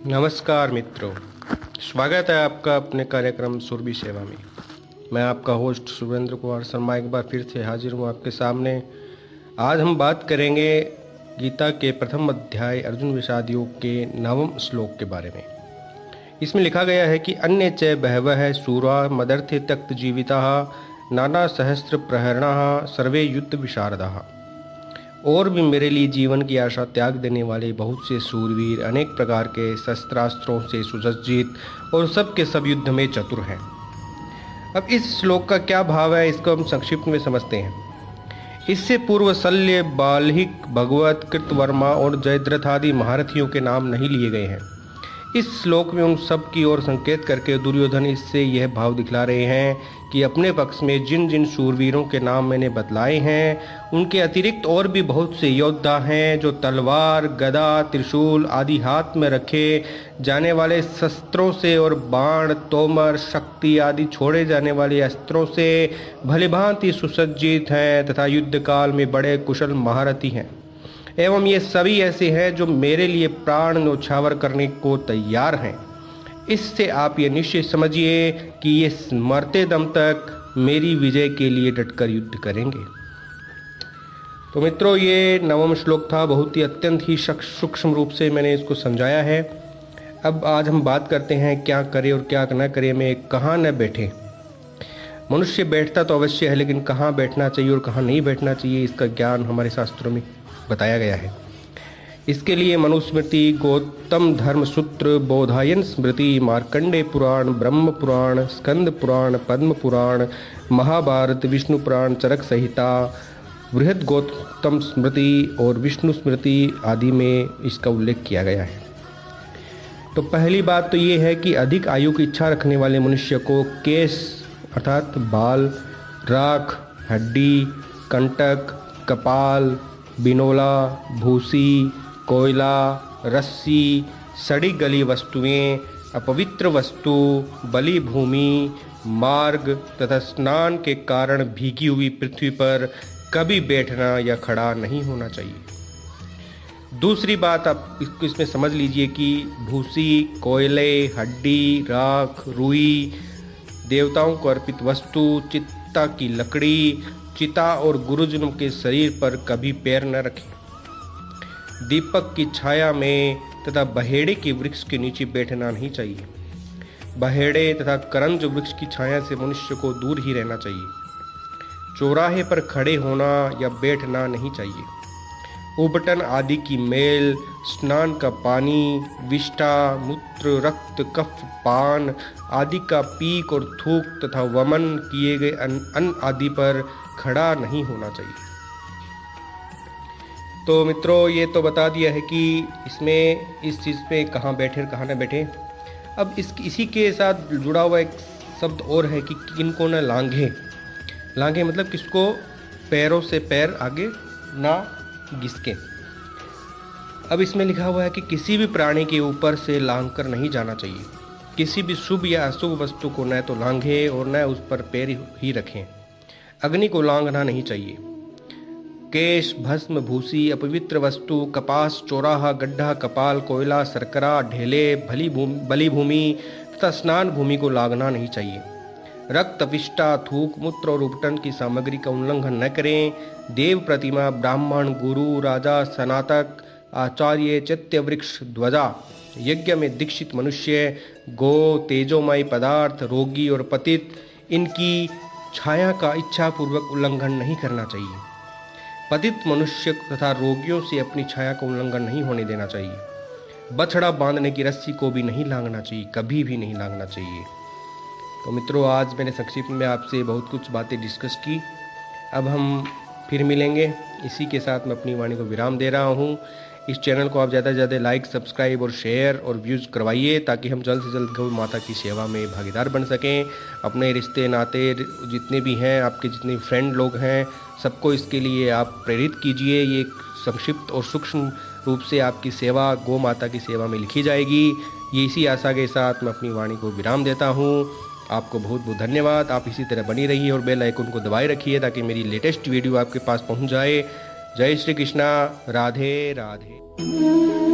नमस्कार मित्रों, स्वागत है आपका अपने कार्यक्रम सुरभि सेवा में। मैं आपका होस्ट सुरेंद्र कुमार शर्मा एक बार फिर से हाजिर हूँ आपके सामने। आज हम बात करेंगे गीता के प्रथम अध्याय अर्जुन विषाद योग के 9वें श्लोक के बारे में। इसमें लिखा गया है कि अन्य च बहवः सूरा मदर्थे त्यक्त जीविता नाना सहस्त्र प्रहरणा सर्वे युद्ध विशारदा। और भी मेरे लिए जीवन की आशा त्याग देने वाले बहुत से सूरवीर अनेक प्रकार के शस्त्रास्त्रों से सुसज्जित और सब के सब युद्ध में चतुर हैं। अब इस श्लोक का क्या भाव है, इसको हम संक्षिप्त में समझते हैं। इससे पूर्व शल्य, बाल्हिक, भगवत, कृतवर्मा और जयद्रथ आदि महारथियों के नाम नहीं लिए गए हैं। इस श्लोक में उन सब की ओर संकेत करके दुर्योधन इससे यह भाव दिखला रहे हैं कि अपने पक्ष में जिन जिन शूरवीरों के नाम मैंने बतलाए हैं उनके अतिरिक्त और भी बहुत से योद्धा हैं जो तलवार, गदा, त्रिशूल आदि हाथ में रखे जाने वाले शस्त्रों से और बाण, तोमर, शक्ति आदि छोड़े जाने वाले अस्त्रों से भलीभांति सुसज्जित हैं तथा युद्ध काल में बड़े कुशल महारथी हैं। एवं ये सभी ऐसे हैं जो मेरे लिए प्राण न्योछावर करने को तैयार हैं। इससे आप ये निश्चय समझिए कि ये मरते दम तक मेरी विजय के लिए डटकर युद्ध करेंगे। तो मित्रों, ये 9वां श्लोक था। बहुत ही अत्यंत ही सूक्ष्म रूप से मैंने इसको समझाया है। अब आज हम बात करते हैं क्या करे और क्या न करे में, कहाँ न बैठे। मनुष्य बैठता तो अवश्य है, लेकिन कहाँ बैठना चाहिए और कहाँ नहीं बैठना चाहिए, इसका ज्ञान हमारे शास्त्रों में बताया गया है। इसके लिए मनुस्मृति, गौतम धर्म सूत्र, बोधायन स्मृति, मार्कंडे पुराण, ब्रह्म पुराण, स्कंद पुराण, पद्म पुराण, महाभारत, विष्णु पुराण, चरक संहिता, बृहद गौतम स्मृति और विष्णु स्मृति आदि में इसका उल्लेख किया गया है। तो पहली बात तो ये है कि अधिक आयु की इच्छा रखने वाले मनुष्य को केश अर्थात बाल, राख, हड्डी, कंटक, कपाल, बिनोला, भूसी, कोयला, रस्सी, सड़ी गली वस्तुएं, अपवित्र वस्तु, बलि भूमि, मार्ग तथा स्नान के कारण भीगी हुई पृथ्वी पर कभी बैठना या खड़ा नहीं होना चाहिए। दूसरी बात आप इसमें समझ लीजिए कि भूसी, कोयले, हड्डी, राख, रुई, देवताओं को अर्पित वस्तु, चित्ता की लकड़ी, चिता और गुरुजनों के शरीर पर कभी पैर न रखें। दीपक की छाया में तथा बहेड़े के वृक्ष के नीचे बैठना नहीं चाहिए। बहेड़े तथा करंज वृक्ष की छाया से मनुष्य को दूर ही रहना चाहिए। चौराहे पर खड़े होना या बैठना नहीं चाहिए। उबटन आदि की मेल, स्नान का पानी, विष्ठा, मूत्र, रक्त, कफ, पान आदि का पीक और थूक तथा वमन किए गए अन्न आदि पर खड़ा नहीं होना चाहिए। तो मित्रों, ये तो बता दिया है कि इसमें इस चीज़ पे कहाँ बैठे और कहाँ न बैठे। अब इसी के साथ जुड़ा हुआ एक शब्द और है कि किनको न लांघे। लांघे मतलब किसको पैरों से पैर आगे ना घिसके। अब इसमें लिखा हुआ है कि किसी भी प्राणी के ऊपर से लांघ कर नहीं जाना चाहिए। किसी भी शुभ या अशुभ वस्तु को न तो लांघे और न उस पर पैर ही रखें। अग्नि को लांघना नहीं चाहिए। केश, भस्म, भूसी, अपवित्र वस्तु, कपास, चौराहा, गड्ढा, कपाल, कोयला, शर्करा, ढेले, बलि भूमि तथा स्नान भूमि को लांघना नहीं चाहिए। रक्त, विष्ठा, थूक, मूत्र और उपटन की सामग्री का उल्लंघन न करें। देव प्रतिमा, ब्राह्मण, गुरु, राजा, स्नातक, आचार्य, चैत्य वृक्ष, ध्वजा, यज्ञ में दीक्षित मनुष्य, गो, तेजोमय पदार्थ, रोगी और पतित, इनकी छाया का इच्छापूर्वक उल्लंघन नहीं करना चाहिए। पतित मनुष्य तथा रोगियों से अपनी छाया का उल्लंघन नहीं होने देना चाहिए। बछड़ा बांधने की रस्सी को भी नहीं लांघना चाहिए, कभी भी नहीं लांघना चाहिए। तो मित्रों, आज मैंने संक्षिप्त में आपसे बहुत कुछ बातें डिस्कस की। अब हम फिर मिलेंगे। इसी के साथ मैं अपनी वाणी को विराम दे रहा हूँ। इस चैनल को आप ज़्यादा से ज़्यादा लाइक, सब्सक्राइब और शेयर और व्यूज़ करवाइए ताकि हम जल्द से जल्द गौ माता की सेवा में भागीदार बन सकें। अपने रिश्ते नाते जितने भी हैं, आपके जितने फ्रेंड लोग हैं, सबको इसके लिए आप प्रेरित कीजिए। ये संक्षिप्त और सूक्ष्म रूप से आपकी सेवा गौ माता की सेवा में लिखी जाएगी। ये इसी आशा के साथ मैं अपनी वाणी को विराम देता हूँ। आपको बहुत बहुत धन्यवाद। आप इसी तरह बनी रहिए और बेल आइकन को दबाए रखिए ताकि मेरी लेटेस्ट वीडियो आपके पास पहुँच जाए। जय श्री कृष्णा। राधे राधे।